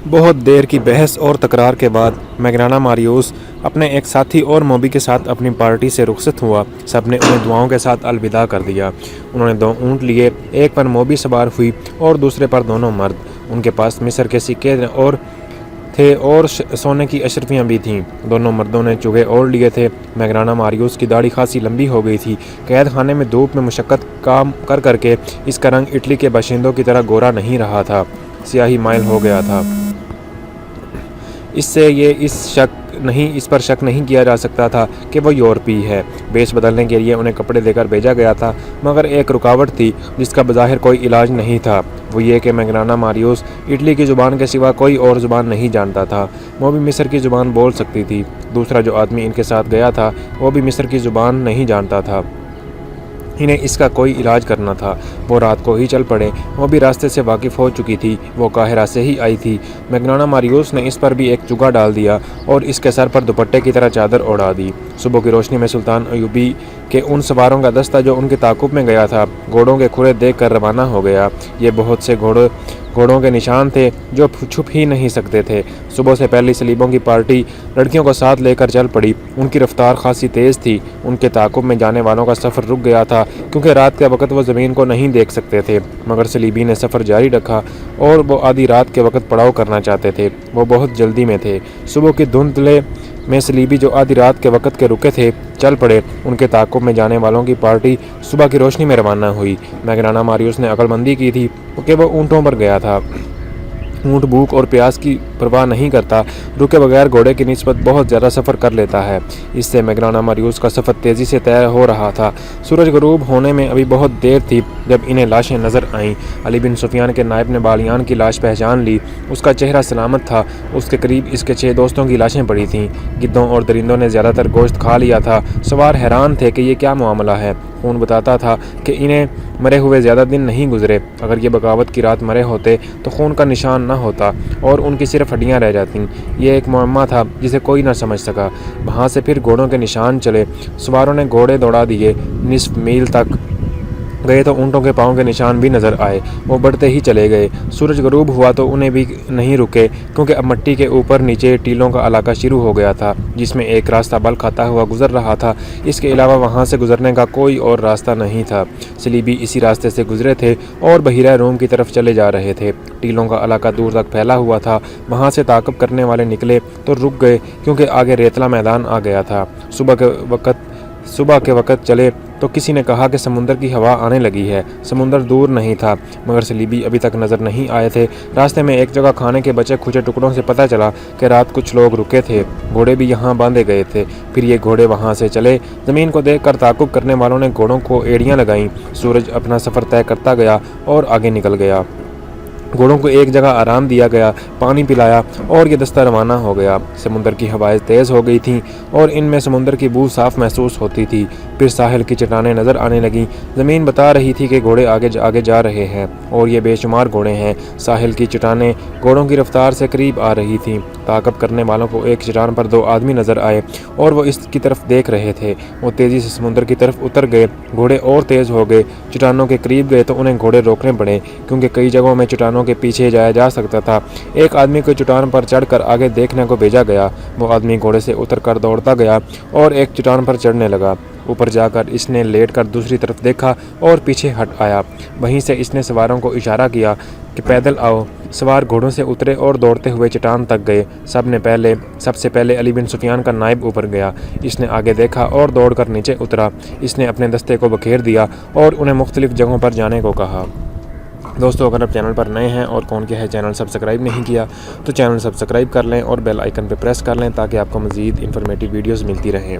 بہت دیر کی بحث اور تکرار کے بعد میگنانا ماریوس اپنے ایک ساتھی اور موبی کے ساتھ اپنی پارٹی سے رخصت ہوا۔ سب نے انہیں دعاؤں کے ساتھ الوداع کر دیا۔ انہوں نے 2 اونٹ لیے، ایک پر موبی سوار ہوئی اور دوسرے پر دونوں مرد۔ ان کے پاس مصر کے سکے تھے اور سونے کی اشرفیاں بھی تھیں۔ دونوں مردوں نے چوگے اوڑھ لیے تھے۔ میگنانا ماریوس کی داڑھی خاصی لمبی ہو گئی تھی۔ قید خانے میں دھوپ میں مشقت کام کر کے اس کا رنگ اٹلی کے باشندوں کی طرح گورا نہیں رہا تھا، سیاہی مائل ہو گیا تھا۔ اس سے اس پر شک نہیں کیا جا سکتا تھا کہ وہ یورپی ہے۔ بیش بدلنے کے لیے انہیں کپڑے دے کر بھیجا گیا تھا، مگر ایک رکاوٹ تھی جس کا بظاہر کوئی علاج نہیں تھا، وہ یہ کہ میگنانا ماریوس اٹلی کی زبان کے سوا کوئی اور زبان نہیں جانتا تھا۔ وہ بھی مصر کی زبان بول سکتی تھی۔ دوسرا جو آدمی ان کے ساتھ گیا تھا وہ بھی مصر کی زبان نہیں جانتا تھا۔ انہیں اس کا کوئی علاج کرنا تھا۔ وہ رات کو ہی چل پڑے۔ وہ بھی راستے سے واقف ہو چکی تھی، وہ قاہرہ سے ہی آئی تھی۔ میگنانا ماریوس نے اس پر بھی ایک چگا ڈال دیا اور اس کے سر پر دوپٹے کی طرح چادر اوڑھا دی۔ صبح کی روشنی میں سلطان ایوبی کے ان سواروں کا دستہ جو ان کے تعاقب میں گیا تھا، گھوڑوں کے کھرے دیکھ کر روانہ ہو گیا۔ یہ بہت سے گھوڑوں کے نشان تھے جو چھپ ہی نہیں سکتے تھے۔ صبح سے پہلی سلیبوں کی پارٹی لڑکیوں کو ساتھ لے کر چل پڑی۔ ان کی رفتار خاصی تیز تھی۔ ان کے تعاقب میں جانے والوں کا سفر رک گیا تھا کیونکہ رات کے وقت وہ زمین کو نہیں دیکھ سکتے تھے، مگر سلیبی نے سفر جاری رکھا اور وہ آدھی رات کے وقت پڑاؤ کرنا چاہتے تھے۔ وہ بہت جلدی میں تھے۔ صبح کی دھندلے میں سلیبی جو آدھی رات کے وقت کے رکے تھے چل پڑے۔ ان کے تعاقب میں جانے والوں کی پارٹی صبح کی روشنی میں روانہ ہوئی۔ میگنانا ماریوس نے عقل مندی کی تھی کہ وہ اونٹوں پر گیا تھا۔ اونٹ بھوک اور پیاس کی پرواہ نہیں کرتا، رکے بغیر گھوڑے کی نسبت بہت زیادہ سفر کر لیتا ہے۔ اس سے میگنانا ماریوس کا سفر تیزی سے طے ہو رہا تھا۔ سورج غروب ہونے میں ابھی بہت دیر تھی جب انہیں لاشیں نظر آئیں۔ علی بن سفیان کے نائب نے بالیان کی لاش پہچان لی۔ اس کا چہرہ سلامت تھا۔ اس کے قریب اس کے 6 دوستوں کی لاشیں پڑی تھیں۔ گدھوں اور درندوں نے زیادہ تر گوشت کھا لیا تھا۔ سوار حیران تھے کہ یہ کیا معاملہ ہے۔ خون بتاتا تھا کہ انہیں مرے ہوئے زیادہ دن نہیں گزرے۔ اگر یہ بغاوت کی رات مرے ہوتے تو خون کا نشان نہ ہوتا اور ان کی صرف ہڈیاں رہ جاتیں۔ یہ ایک معمہ تھا جسے کوئی نہ سمجھ سکا۔ وہاں سے پھر گھوڑوں کے نشان چلے۔ سواروں نے گھوڑے دوڑا دیے۔ نصف میل تک گئے تو اونٹوں کے پاؤں کے نشان بھی نظر آئے۔ وہ بڑھتے ہی چلے گئے۔ سورج غروب ہوا تو انہیں بھی نہیں رکے کیونکہ اب مٹی کے اوپر نیچے ٹیلوں کا علاقہ شروع ہو گیا تھا جس میں ایک راستہ بل کھاتا ہوا گزر رہا تھا۔ اس کے علاوہ وہاں سے گزرنے کا کوئی اور راستہ نہیں تھا۔ سلیبی اسی راستے سے گزرے تھے اور بحیرہ روم کی طرف چلے جا رہے تھے۔ ٹیلوں کا علاقہ دور تک پھیلا ہوا تھا۔ وہاں سے تعاقب کرنے والے نکلے تو رک گئے کیونکہ آگے ریتلا میدان آ گیا تھا۔ صبح کے وقت چلے تو کسی نے کہا کہ سمندر کی ہوا آنے لگی ہے۔ سمندر دور نہیں تھا مگر سلیبی ابھی تک نظر نہیں آئے تھے۔ راستے میں ایک جگہ کھانے کے بچے کھچے ٹکڑوں سے پتہ چلا کہ رات کچھ لوگ رکے تھے۔ گھوڑے بھی یہاں باندھے گئے تھے۔ پھر یہ گھوڑے وہاں سے چلے۔ زمین کو دیکھ کر تعاقب کرنے والوں نے گھوڑوں کو ایڑیاں لگائیں۔ سورج اپنا سفر طے کرتا گیا اور آگے نکل گیا۔ گھوڑوں کو ایک جگہ آرام دیا گیا، پانی پلایا اور یہ دستہ روانہ ہو گیا۔ سمندر کی ہوائیں تیز ہو گئی تھیں اور ان میں سمندر کی بو صاف محسوس ہوتی تھی۔ پھر ساحل کی چٹانیں نظر آنے لگیں۔ زمین بتا رہی تھی کہ گھوڑے آگے جا رہے ہیں اور یہ بے شمار گھوڑے ہیں۔ ساحل کی چٹانیں گھوڑوں کی رفتار سے قریب آ رہی تھیں۔ تعاقب کرنے والوں کو ایک چٹان پر 2 آدمی نظر آئے اور وہ اس کی طرف دیکھ رہے تھے۔ وہ تیزی سے سمندر کی طرف اتر گئے۔ گھوڑے اور تیز ہو گئے۔ چٹانوں کے قریب گئے تو انہیں گھوڑے روکنے پڑے کیونکہ کئی جگہوں میں چٹانوں کے پیچھے جایا جا سکتا تھا۔ ایک آدمی کو چٹان پر چڑھ کر آگے دیکھنے کو بھیجا گیا۔ وہ آدمی گھوڑے سے اتر کر دوڑتا گیا اور ایک چٹان پر چڑھنے لگا۔ اوپر جا کر اس نے لیٹ کر دوسری طرف دیکھا اور پیچھے ہٹ آیا۔ وہیں سے اس نے سواروں کو اشارہ کیا کہ پیدل آؤ۔ سوار گھوڑوں سے اترے اور دوڑتے ہوئے چٹان تک گئے۔ سب سے پہلے علی بن سفیان کا نائب اوپر گیا۔ اس نے آگے دیکھا اور دوڑ کر نیچے اترا۔ اس نے اپنے دستے کو بکھیر دیا اور انہیں مختلف جگہوں پر جانے کو کہا۔ دوستو، اگر آپ چینل پر نئے ہیں اور کون کیا ہے چینل سبسکرائب نہیں کیا تو چینل سبسکرائب کر لیں اور بیل آئیکن پہ پریس کر لیں تاکہ آپ کو مزید انفارمیٹیو ویڈیوز ملتی رہیں۔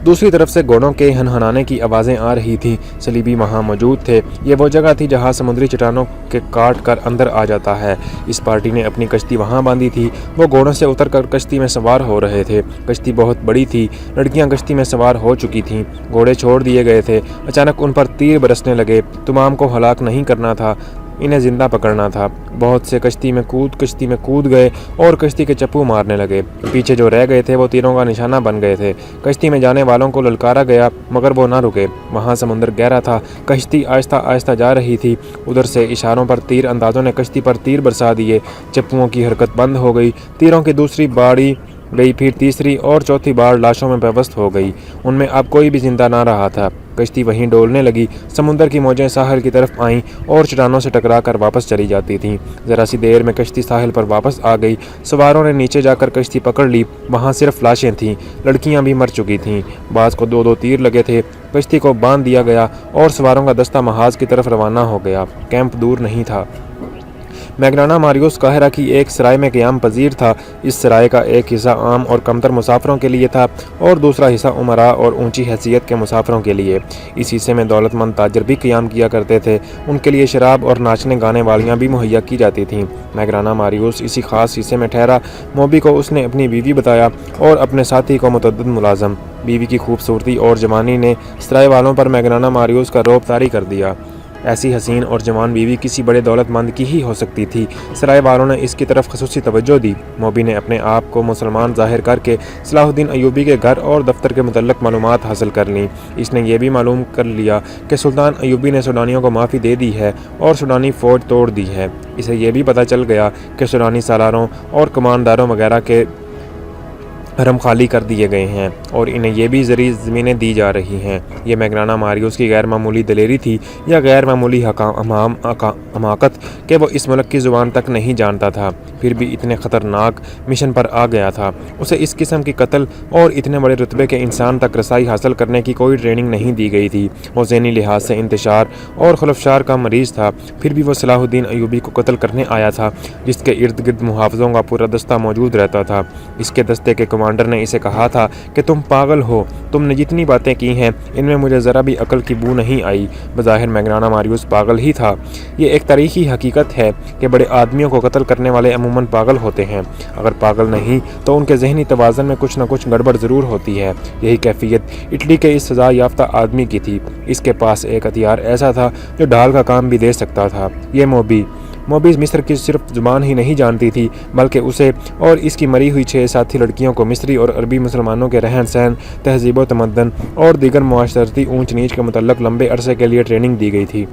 دوسری طرف سے گھوڑوں کے ہنہنانے کی آوازیں آ رہی تھیں۔ سلیبی وہاں موجود تھے۔ یہ وہ جگہ تھی جہاں سمندری چٹانوں کے کاٹ کر اندر آ جاتا ہے۔ اس پارٹی نے اپنی کشتی وہاں باندھی تھی۔ وہ گھوڑوں سے اتر کر کشتی میں سوار ہو رہے تھے۔ کشتی بہت بڑی تھی۔ لڑکیاں کشتی میں سوار ہو چکی تھیں۔ گھوڑے چھوڑ دیے گئے تھے۔ اچانک ان پر تیر برسنے لگے۔ تمام کو ہلاک نہیں کرنا تھا انہیں زندہ پکڑنا تھا۔ بہت سے کشتی میں کود گئے اور کشتی کے چپو مارنے لگے۔ پیچھے جو رہ گئے تھے وہ تیروں کا نشانہ بن گئے تھے۔ کشتی میں جانے والوں کو للکارا گیا مگر وہ نہ رکے۔ وہاں سمندر گہرا تھا، کشتی آہستہ آہستہ جا رہی تھی۔ ادھر سے اشاروں پر تیر اندازوں نے کشتی پر تیر برسا دیے۔ چپوؤں کی حرکت بند ہو گئی، تیروں کی دوسری باڑی گئی، پھر تیسری اور چوتھی بار لاشوں میں پیوست ہو گئی۔ ان میں اب کوئی بھی زندہ نہ رہا تھا۔ کشتی وہیں ڈولنے لگی۔ سمندر کی موجیں ساحل کی طرف آئیں اور چٹانوں سے ٹکرا کر واپس چلی جاتی تھیں۔ ذرا سی دیر میں کشتی ساحل پر واپس آ گئی۔ سواروں نے نیچے جا کر کشتی پکڑ لی۔ وہاں صرف لاشیں تھیں، لڑکیاں بھی مر چکی تھیں۔ بعض کو 2 تیر لگے تھے۔ کشتی کو باندھ دیا گیا اور سواروں کا دستہ محاذ کی طرف روانہ ہو گیا۔ کیمپ دور نہیں تھا۔ میگنانا ماریوس قاہرہ کی ایک سرائے میں قیام پذیر تھا۔ اس سرائے کا ایک حصہ عام اور کمتر مسافروں کے لیے تھا اور دوسرا حصہ امراء اور اونچی حیثیت کے مسافروں کے لیے۔ اس حصے میں دولت مند تاجر بھی قیام کیا کرتے تھے۔ ان کے لیے شراب اور ناچنے گانے والیاں بھی مہیا کی جاتی تھیں۔ میگنانا ماریوس اسی خاص حصے میں ٹھہرا۔ موبی کو اس نے اپنی بیوی بتایا اور اپنے ساتھی کو متعدد ملازم۔ بیوی کی خوبصورتی اور جوانی نے سرائے والوں پر میگنانا ماریوس کا رعب طاری کر دیا۔ ایسی حسین اور جوان بیوی کسی بڑے دولت مند کی ہی ہو سکتی تھی۔ سرائے والوں نے اس کی طرف خصوصی توجہ دی۔ موبی نے اپنے آپ کو مسلمان ظاہر کر کے صلاح الدین ایوبی کے گھر اور دفتر کے متعلق معلومات حاصل کر لیں۔ اس نے یہ بھی معلوم کر لیا کہ سلطان ایوبی نے سوڈانیوں کو معافی دے دی ہے اور سوڈانی فوج توڑ دی ہے۔ اسے یہ بھی پتہ چل گیا کہ سوڈانی سالاروں اور کمانداروں وغیرہ کے حرم خالی کر دیے گئے ہیں اور انہیں یہ بھی زرعی زمینیں دی جا رہی ہیں۔ یہ میگنانا ماریوس کی غیر معمولی دلیری تھی یا غیر معمولی حماقت کہ وہ اس ملک کی زبان تک نہیں جانتا تھا، پھر بھی اتنے خطرناک مشن پر آ گیا تھا۔ اسے اس قسم کی قتل اور اتنے بڑے رتبے کے انسان تک رسائی حاصل کرنے کی کوئی ٹریننگ نہیں دی گئی تھی۔ وہ ذہنی لحاظ سے انتشار اور خلفشار کا مریض تھا، پھر بھی وہ صلاح الدین ایوبی کو قتل کرنے آیا تھا جس کے ارد گرد محافظوں کا پورا دستہ موجود رہتا تھا۔ اس کے دستے کے کمانڈر نے اسے کہا تھا کہ تم پاگل ہو، تم نے جتنی باتیں کی ہیں ان میں مجھے ذرا بھی عقل کی بو نہیں آئی۔ بظاہر میگنانا ماریوس پاگل ہی تھا۔ یہ ایک تاریخی حقیقت ہے کہ بڑے آدمیوں کو قتل کرنے والے عموماً پاگل ہوتے ہیں۔ اگر پاگل نہیں تو ان کے ذہنی توازن میں کچھ نہ کچھ گڑبڑ ضرور ہوتی ہے۔ یہی کیفیت اٹلی کے اس سزا یافتہ آدمی کی تھی۔ اس کے پاس ایک ہتھیار ایسا تھا جو ڈھال کا کام بھی دے سکتا تھا۔ یہ موبی مصر کی صرف زبان ہی نہیں جانتی تھی بلکہ اسے اور اس کی مری ہوئی 6 ساتھی لڑکیوں کو مصری اور عربی مسلمانوں کے رہن سہن، تہذیب و تمدن اور دیگر معاشرتی اونچ نیچ کے متعلق لمبے عرصے کے لیے ٹریننگ دی گئی تھی۔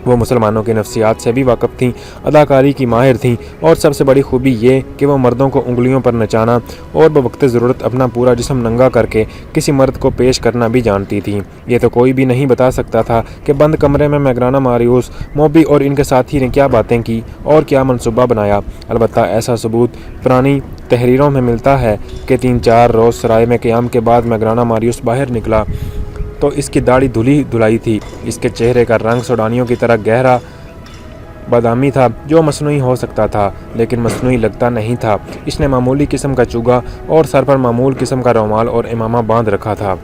وہ مسلمانوں کی نفسیات سے بھی واقف تھیں، اداکاری کی ماہر تھیں اور سب سے بڑی خوبی یہ کہ وہ مردوں کو انگلیوں پر نچانا اور بوقت ضرورت اپنا پورا جسم ننگا کر کے کسی مرد کو پیش کرنا بھی جانتی تھیں۔ یہ تو کوئی بھی نہیں بتا سکتا تھا کہ بند کمرے میں میگنانا ماریوس، موبی اور ان کے ساتھی نے کیا باتیں کی اور کیا منصوبہ بنایا۔ البتہ ایسا ثبوت پرانی تحریروں میں ملتا ہے کہ 3-4 روز سرائے میں قیام کے بعد میگنانا ماریوس باہر نکلا تو اس کی داڑھی دھلائی تھی۔ اس کے چہرے کا رنگ سوڈانیوں کی طرح گہرا بادامی تھا جو مصنوعی ہو سکتا تھا لیکن مصنوعی لگتا نہیں تھا۔ اس نے معمولی قسم کا چوگا اور سر پر معمول قسم کا رومال اور امامہ باندھ رکھا تھا۔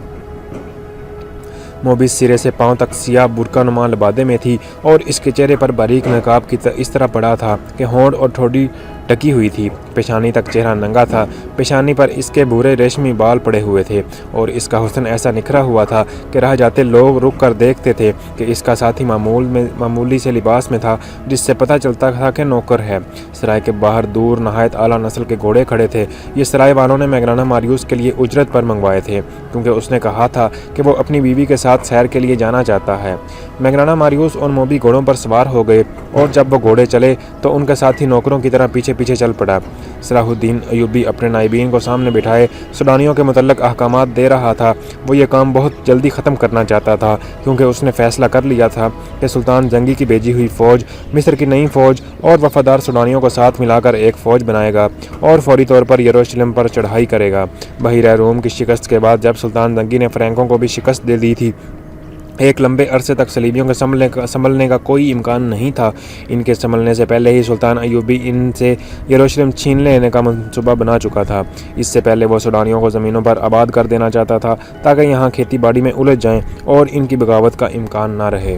موبی سرے سے پاؤں تک سیاہ برقع نما لبادے میں تھی اور اس کے چہرے پر باریک نقاب کی اس طرح پڑا تھا کہ ہونٹ اور ٹھوڑی ڈکی ہوئی تھی۔ پیشانی تک چہرہ ننگا تھا۔ پیشانی پر اس کے بھورے ریشمی بال پڑے ہوئے تھے اور اس کا حسن ایسا نکھرا ہوا تھا کہ راہ جاتے لوگ رک کر دیکھتے تھے کہ اس کا ساتھی معمولی سے لباس میں تھا جس سے پتہ چلتا تھا کہ نوکر ہے۔ سرائے کے باہر دور نہایت اعلیٰ نسل کے گھوڑے کھڑے تھے۔ یہ سرائے والوں نے میگنانا ماریوس کے لیے اجرت پر منگوائے تھے کیونکہ اس نے کہا تھا کہ وہ اپنی بیوی کے ساتھ سیر کے لیے جانا چاہتا ہے۔ میگنانا ماریوس اور موبی گھوڑوں پر سوار ہو گئے اور جب وہ گھوڑے چلے تو ان کے ساتھی نوکروں کی طرح پیچھے پیچھے چل پڑا۔ صلاح الدین ایوبی اپنے نائبین کو سامنے بٹھائے سوڈانیوں کے متعلق احکامات دے رہا تھا۔ وہ یہ کام بہت جلدی ختم کرنا چاہتا تھا کیونکہ اس نے فیصلہ کر لیا تھا کہ سلطان جنگی کی بھیجی ہوئی فوج مصر کی نئی فوج اور وفادار سوڈانیوں کو ساتھ ملا کر ایک فوج بنائے گا اور فوری طور پر یروشلم پر چڑھائی کرے گا۔ بحیرہ روم کی شکست کے بعد جب سلطان جنگی نے فرینکوں کو بھی شکست دے دی تھی، ایک لمبے عرصے تک صلیبیوں کے سنبھلنے کا کوئی امکان نہیں تھا۔ ان کے سنبھلنے سے پہلے ہی سلطان ایوبی ان سے یروشلم چھین لینے کا منصوبہ بنا چکا تھا۔ اس سے پہلے وہ سوڈانیوں کو زمینوں پر آباد کر دینا چاہتا تھا تاکہ یہاں کھیتی باڑی میں الجھ جائیں اور ان کی بغاوت کا امکان نہ رہے۔